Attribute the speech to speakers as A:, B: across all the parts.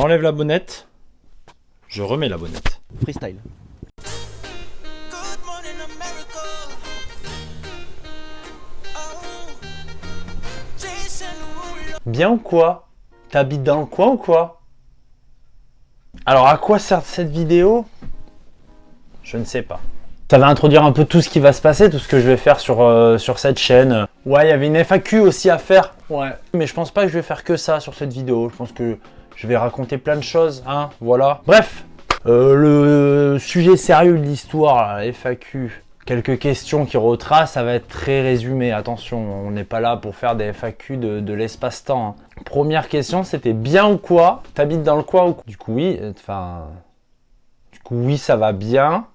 A: J'enlève la bonnette, je remets la bonnette.
B: Freestyle.
A: Bien ou quoi? T'habites dans le coin ou quoi? Alors à quoi sert cette vidéo? Je ne sais pas. Ça va introduire un peu tout ce qui va se passer, tout ce que je vais faire sur cette chaîne. Ouais, il y avait une FAQ aussi à faire. Ouais. Mais je pense pas que je vais faire que ça sur cette vidéo. Je pense que je vais raconter plein de choses, hein, voilà. Bref, le sujet sérieux de l'histoire, la FAQ, quelques questions qui retracent, ça va être très résumé. Attention, on n'est pas là pour faire des FAQ de l'espace-temps. Hein. Première question, c'était bien ou quoi? T'habites dans le coin ou quoi? Du coup, oui, oui, ça va bien.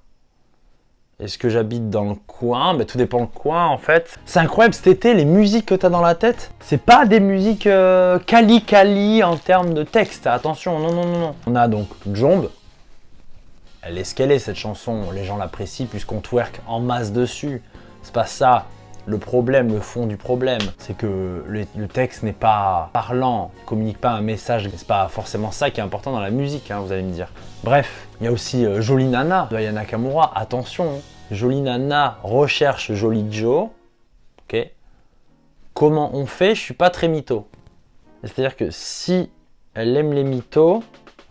A: Est-ce que j'habite dans le coin? Tout dépend le coin en fait. C'est incroyable cet été, les musiques que t'as dans la tête, c'est pas des musiques quali en termes de texte. Attention, non. On a donc Jomb. Elle est ce qu'elle est cette chanson, les gens l'apprécient puisqu'on twerk en masse dessus. C'est pas ça le problème, le fond du problème. C'est que le texte n'est pas parlant, ne communique pas un message. C'est pas forcément ça qui est important dans la musique, hein, vous allez me dire. Bref, il y a aussi Jolie Nana de Aya Nakamura. Attention, Jolie Nana recherche Jolie Joe. Ok. Comment on fait? Je suis pas très mytho. C'est-à-dire que si elle aime les mythos,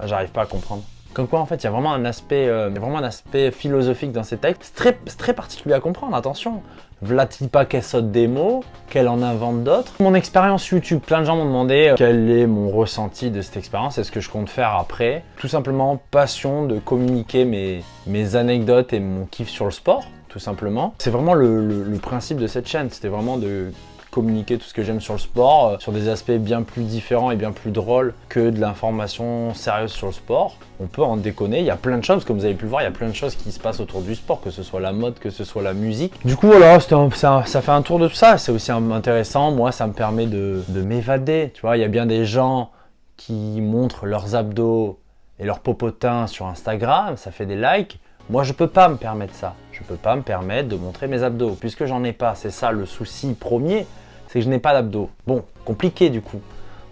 A: j'arrive pas à comprendre. Comme quoi, en fait, il y a vraiment un aspect philosophique dans ces textes. C'est très particulier à comprendre, attention. V'là-t-il pas qu'elle saute des mots, qu'elle en invente d'autres? Mon expérience YouTube, plein de gens m'ont demandé quel est mon ressenti de cette expérience et ce que je compte faire après. Tout simplement, passion de communiquer mes anecdotes et mon kiff sur le sport, tout simplement. C'est vraiment le principe de cette chaîne, c'était vraiment de communiquer tout ce que j'aime sur le sport, sur des aspects bien plus différents et bien plus drôles que de l'information sérieuse sur le sport. On peut en déconner, il y a plein de choses, comme vous avez pu le voir, il y a plein de choses qui se passent autour du sport, que ce soit la mode, que ce soit la musique. Du coup voilà, ça fait un tour de tout ça, c'est aussi intéressant, moi ça me permet de m'évader, tu vois, il y a bien des gens qui montrent leurs abdos et leurs popotins sur Instagram, ça fait des likes. Moi, je peux pas me permettre ça. Je peux pas me permettre de montrer mes abdos, puisque j'en ai pas. C'est ça le souci premier, c'est que je n'ai pas d'abdos. Bon, compliqué du coup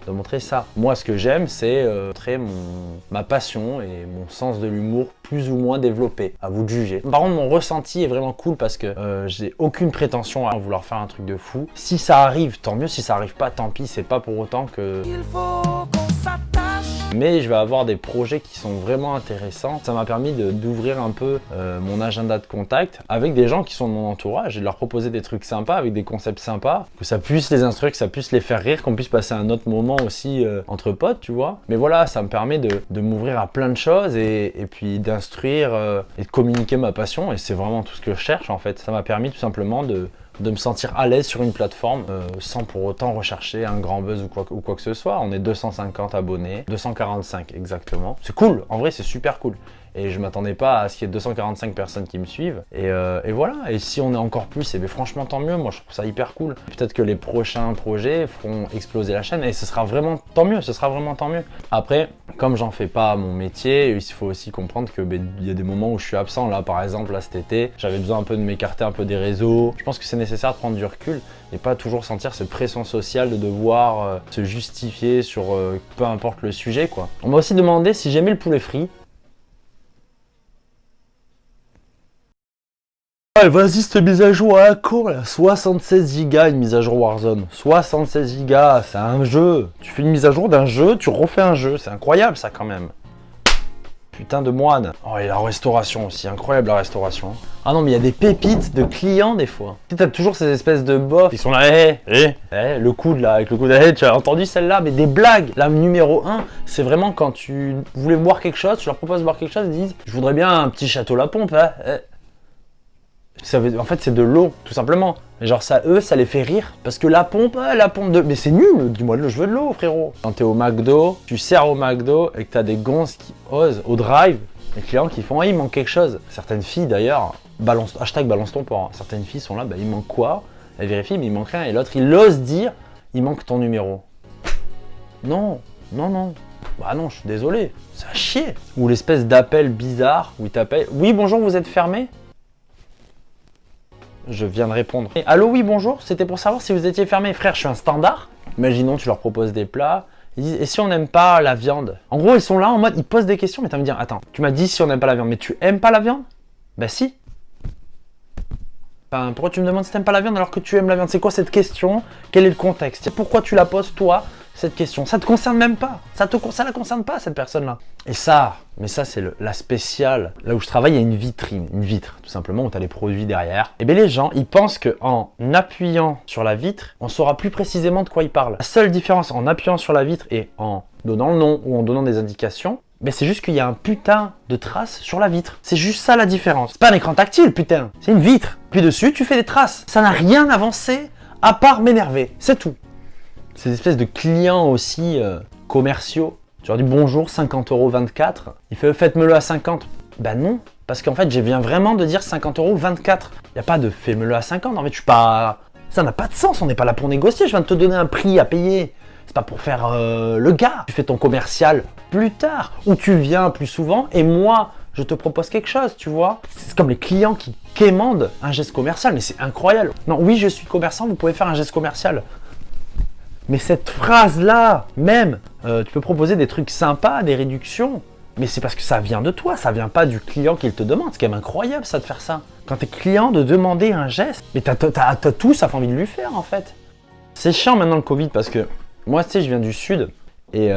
A: de montrer ça. Moi, ce que j'aime, c'est montrer ma passion et mon sens de l'humour plus ou moins développé. À vous de juger. Par contre, mon ressenti est vraiment cool parce que j'ai aucune prétention à vouloir faire un truc de fou. Si ça arrive, tant mieux. Si ça arrive pas, tant pis. C'est pas pour autant que... Il faut qu'on s'attache. Mais je vais avoir des projets qui sont vraiment intéressants. Ça m'a permis d'ouvrir un peu mon agenda de contact avec des gens qui sont de mon entourage et de leur proposer des trucs sympas avec des concepts sympas, que ça puisse les instruire, que ça puisse les faire rire, qu'on puisse passer un autre moment aussi entre potes, tu vois. Mais voilà, ça me permet de m'ouvrir à plein de choses et puis d'instruire et de communiquer ma passion et c'est vraiment tout ce que je cherche en fait. Ça m'a permis tout simplement de me sentir à l'aise sur une plateforme sans pour autant rechercher un grand buzz ou quoi que ce soit. On est 250 abonnés, 245 exactement. C'est cool, en vrai c'est super cool. Et je m'attendais pas à ce qu'il y ait 245 personnes qui me suivent. Et voilà, et si on est encore plus, et bien franchement tant mieux, moi je trouve ça hyper cool. Peut-être que les prochains projets feront exploser la chaîne et ce sera vraiment tant mieux, ce sera vraiment tant mieux. Après, comme j'en fais pas mon métier, il faut aussi comprendre que il y a des moments où je suis absent. Là par exemple, là cet été, j'avais besoin un peu de m'écarter un peu des réseaux. Je pense que c'est nécessaire de prendre du recul et pas toujours sentir cette pression sociale de devoir se justifier sur peu importe le sujet quoi. On m'a aussi demandé si j'aimais le poulet frit. Ouais, vas-y, cette mise à jour à la cour là, 76 Go une mise à jour Warzone. 76 Go, c'est un jeu. Tu fais une mise à jour d'un jeu, tu refais un jeu. C'est incroyable ça quand même. Putain de moine. Oh, et la restauration aussi, incroyable la restauration. Ah non, mais il y a des pépites de clients des fois. Tu sais, t'as toujours ces espèces de bofs qui sont là, le coude là, avec le coude, tu as entendu celle-là, mais des blagues. La numéro 1, c'est vraiment quand tu voulais boire quelque chose, tu leur proposes de boire quelque chose, ils disent, je voudrais bien un petit château La Pompe, hein. En fait, c'est de l'eau, tout simplement. Et genre, ça, eux, ça les fait rire. Parce que la pompe de... Mais c'est nul, dis-moi, je veux de l'eau, frérot. Quand t'es au McDo, tu sers au McDo et que t'as des gonzes qui osent, au drive, les clients qui font, ah, il manque quelque chose. Certaines filles, d'ailleurs, balance ton porc. Certaines filles sont là, bah, il manque quoi? Elles vérifient, mais il manque rien. Et l'autre, il ose dire, il manque ton numéro. Non. Bah non, je suis désolé, ça a chier. Ou l'espèce d'appel bizarre où il t'appelle, oui, bonjour, vous êtes fermé? Je viens de répondre. Allô, oui, bonjour, c'était pour savoir si vous étiez fermé. Frère, je suis un standard. Imaginons, tu leur proposes des plats Ils disent, et si on n'aime pas la viande? En gros, ils sont là en mode, ils posent des questions, mais tu vas me dire, attends, tu m'as dit si on n'aime pas la viande, mais tu aimes pas la viande? Ben si. Enfin, pourquoi tu me demandes si t'aimes pas la viande alors que tu aimes la viande? C'est quoi cette question? Quel est le contexte? Pourquoi tu la poses toi, cette question? Ça te concerne même pas. Ça la concerne pas, cette personne-là. Et ça, mais ça c'est la spéciale. Là où je travaille, il y a une vitre, tout simplement, où tu as les produits derrière. Et bien les gens, ils pensent qu'en appuyant sur la vitre, on saura plus précisément de quoi ils parlent. La seule différence en appuyant sur la vitre et en donnant le nom ou en donnant des indications, ben c'est juste qu'il y a un putain de traces sur la vitre. C'est juste ça la différence. C'est pas un écran tactile, putain. C'est une vitre. Puis dessus, tu fais des traces. Ça n'a rien avancé à part m'énerver. C'est tout. Ces espèces de clients aussi commerciaux. Tu leur dis bonjour, 50,24 €. Il fait faites-me-le à 50. Ben non. Parce qu'en fait, je viens vraiment de dire 50,24 €. Il n'y a pas de fais-me-le à 50. En fait, je suis pas. Ça n'a pas de sens. On n'est pas là pour négocier. Je viens de te donner un prix à payer. C'est pas pour faire le gars. Tu fais ton commercial plus tard, ou tu viens plus souvent, et moi, je te propose quelque chose, tu vois. C'est comme les clients qui quémandent un geste commercial, mais c'est incroyable. Non, oui, je suis commerçant, vous pouvez faire un geste commercial. Mais cette phrase-là, même, tu peux proposer des trucs sympas, des réductions, mais c'est parce que ça vient de toi, ça vient pas du client qui te demande. C'est quand même incroyable, ça, de faire ça. Quand t'es client, de demander un geste, mais t'as tout, ça fait envie de lui faire, en fait. C'est chiant maintenant le Covid, parce que moi, tu sais, je viens du Sud, et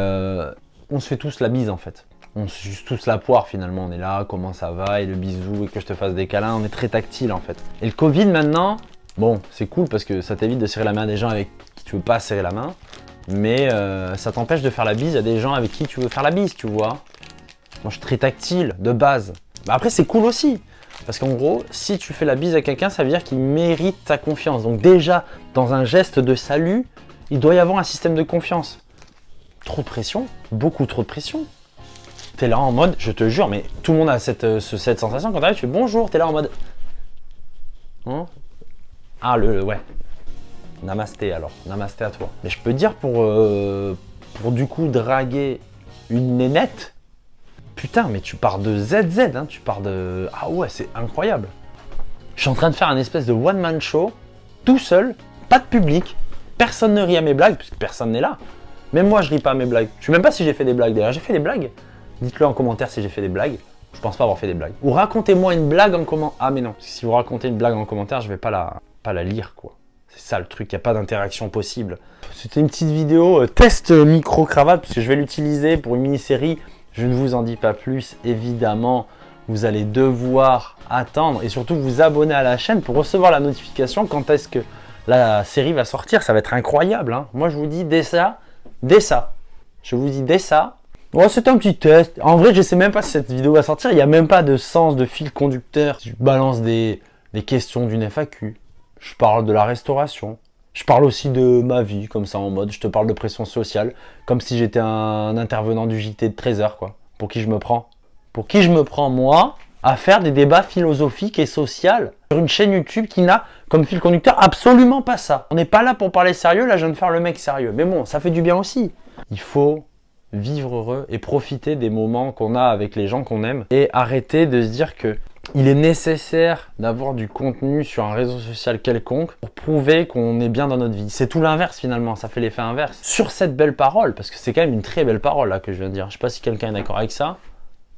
A: on se fait tous la bise, en fait. On se suce tous la poire, finalement. On est là, comment ça va, et le bisou, et que je te fasse des câlins. On est très tactile, en fait. Et le Covid, maintenant, bon, c'est cool, parce que ça t'évite de serrer la main à des gens avec qui tu veux pas serrer la main, mais ça t'empêche de faire la bise à des gens avec qui tu veux faire la bise, tu vois. Moi, je suis très tactile, de base. Bah, après, c'est cool aussi. Parce qu'en gros, si tu fais la bise à quelqu'un, ça veut dire qu'il mérite ta confiance. Donc déjà, dans un geste de salut, il doit y avoir un système de confiance. Trop de pression, beaucoup trop de pression. T'es là en mode, je te jure, mais tout le monde a cette sensation quand t'arrives, tu fais bonjour, t'es là en mode... Hein? Ah, ouais. Namasté alors, namasté à toi. Mais je peux te dire pour du coup draguer une nénette, putain, mais tu pars de ZZ, hein, tu pars de... Ah ouais, c'est incroyable. Je suis en train de faire un espèce de one-man show, tout seul, pas de public, personne ne rit à mes blagues, puisque personne n'est là. Même moi, je ris pas à mes blagues. Je sais même pas si j'ai fait des blagues, d'ailleurs. J'ai fait des blagues? Dites-le en commentaire si j'ai fait des blagues. Je pense pas avoir fait des blagues. Ou racontez-moi une blague en commentaire. Ah mais non, si vous racontez une blague en commentaire, je vais pas la lire, quoi. C'est ça le truc, il n'y a pas d'interaction possible. C'était une petite vidéo test micro-cravate, parce que je vais l'utiliser pour une mini-série. Je ne vous en dis pas plus, évidemment. Vous allez devoir attendre et surtout vous abonner à la chaîne pour recevoir la notification quand est-ce que la série va sortir. Ça va être incroyable, hein. Moi, je vous dis dès ça. Je vous dis dès ça. Ouais, c'est un petit test. En vrai, je sais même pas si cette vidéo va sortir. Il n'y a même pas de sens de fil conducteur. Je balance des questions d'une FAQ. Je parle de la restauration. Je parle aussi de ma vie, comme ça, en mode, je te parle de pression sociale, comme si j'étais un intervenant du JT de 13h, quoi. Pour qui je me prends? Pour qui je me prends, moi, à faire des débats philosophiques et sociaux sur une chaîne YouTube qui n'a comme fil conducteur absolument pas ça. On n'est pas là pour parler sérieux, là je viens de faire le mec sérieux. Mais bon, ça fait du bien aussi. Il faut vivre heureux et profiter des moments qu'on a avec les gens qu'on aime et arrêter de se dire que il est nécessaire d'avoir du contenu sur un réseau social quelconque pour prouver qu'on est bien dans notre vie. C'est tout l'inverse finalement, ça fait l'effet inverse. Sur cette belle parole, parce que c'est quand même une très belle parole là que je viens de dire, je sais pas si quelqu'un est d'accord avec ça.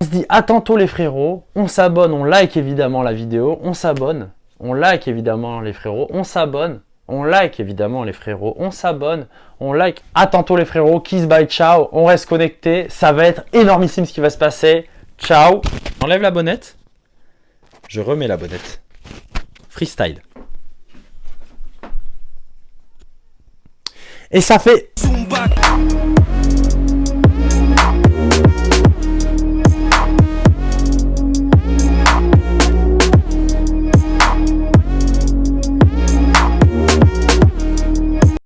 A: On se dit à tantôt les frérots, on s'abonne, on like évidemment la vidéo, on s'abonne, on like évidemment les frérots, on s'abonne, on like évidemment les frérots, on s'abonne, on like. À tantôt les frérots, kiss bye ciao, on reste connecté, ça va être énormissime ce qui va se passer. Ciao. J'enlève la bonnette. Je remets la bonnette. Freestyle. Et ça fait...